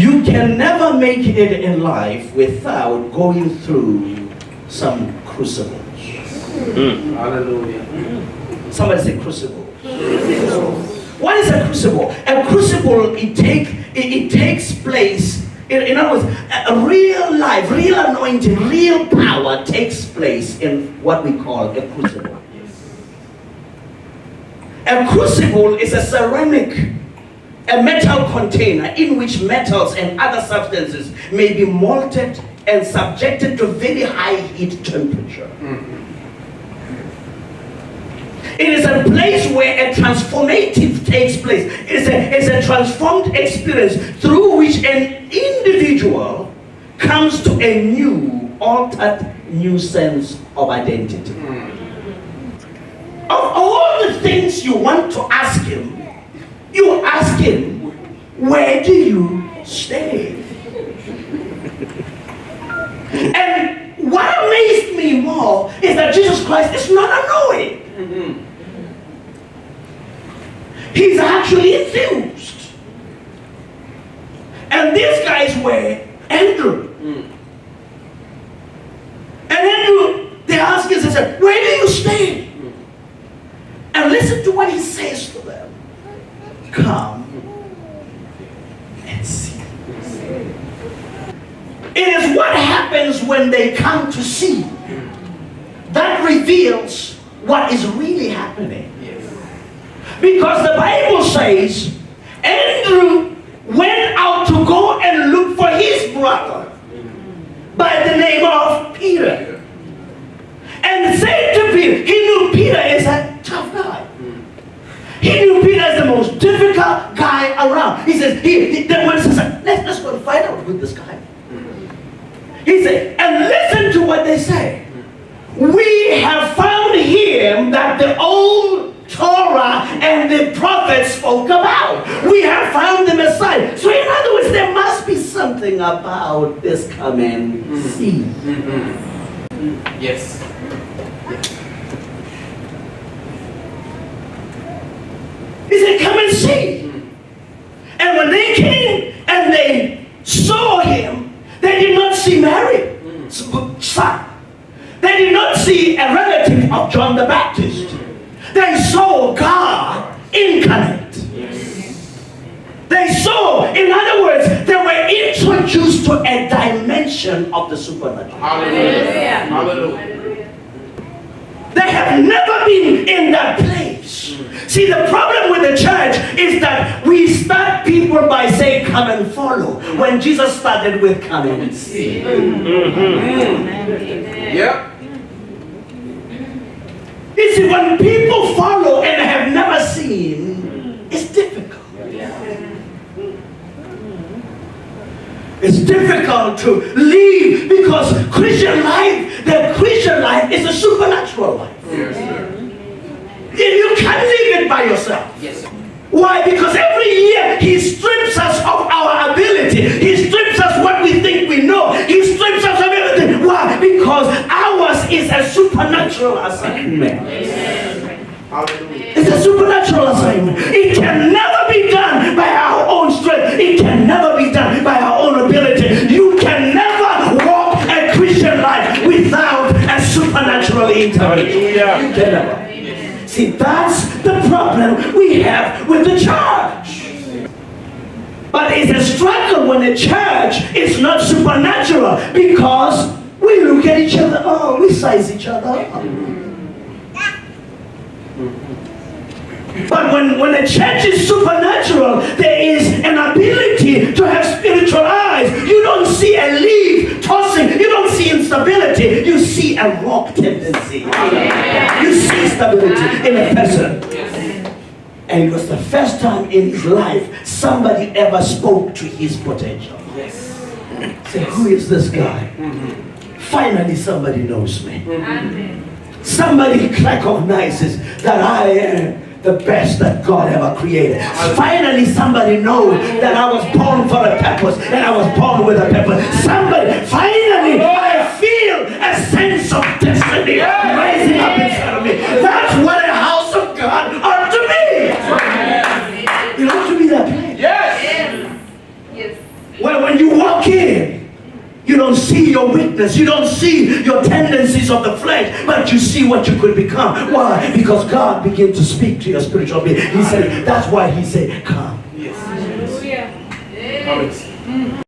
You can never make it in life without going through some crucibles. Hallelujah. Somebody say crucible. What is a crucible? A crucible, it takes place. In other words, a real life, real anointing, real power takes place in what we call a crucible. A crucible is a ceramic, a metal container in which metals and other substances may be molten and subjected to very high heat temperature. It is a place where a transformative takes place. It's a transformed experience through which an individual comes to a new, altered, new sense of identity. Of all the things you want to ask him, you ask him, where do you stay? And what amazed me more is that Jesus Christ is not annoyed. He's actually enthused. And these guys were Andrew. And Andrew, they asked us, they said, where do you stay? And listen to what he says to them. Come and see. It is what happens when they come to see that reveals what is really happening. Because the Bible says Andrew went out to go and look for his brother by the name of Peter. And said to Peter, he knew Peter is a tough guy. He knew Peter is the most difficult guy around. He says, then when he says, let's go and find out who this guy is. He said, and listen to what they say. We have found him that the old Torah and the prophets spoke about. We have found the Messiah. So in other words, there must be something about this come and see. Yes. He said, come and see. And when they came and they saw him, they did not see Mary, son. They did not see a relative of John the Baptist. They saw God incarnate. They saw, in other words, they were introduced to a dimension of the supernatural. Hallelujah. Hallelujah. They have never been in that place. See, the problem with the church is that we start people by saying, come and follow, when Jesus started with come and see. Yep. You see, when people follow and have never seen, it's difficult. It's difficult to live because Christian life, the Christian life is a supernatural life. Yes, sir. You can't live it by yourself. Yes. Why? Because every year he strips us of our ability. He strips us what we think we know. He strips us of everything. Why? Because ours is a supernatural assignment. It's a supernatural assignment. It can never be done by our own strength. It can never be done by our own ability. You can never walk a Christian life without a supernatural intervention. You can never. See, that's the problem we have with the church. But it's a struggle when the church is not supernatural because we look at each other, oh, we size each other up. But when the church is supernatural, there is an ability to have spiritual eyes. You don't see a leaf tossing. You don't see instability. You see a rock tendency. You see stability in a person. And it was the first time in his life somebody ever spoke to his potential. Say, who is this guy? Finally somebody knows me. Somebody recognizes that I am the best that God ever created. Finally somebody knows that I was born for a purpose and I was born with a purpose. Somebody, finally I feel a sense of destiny rising up inside of me. That's what a house of God ought to be. It ought to be that place. Yes. Where when you walk in, you don't see your weakness. You don't see your tendencies of the flesh, but you see what you could become. Why? Because God began to speak to your spiritual being. He said, that's why he said, come. Yes. Hallelujah.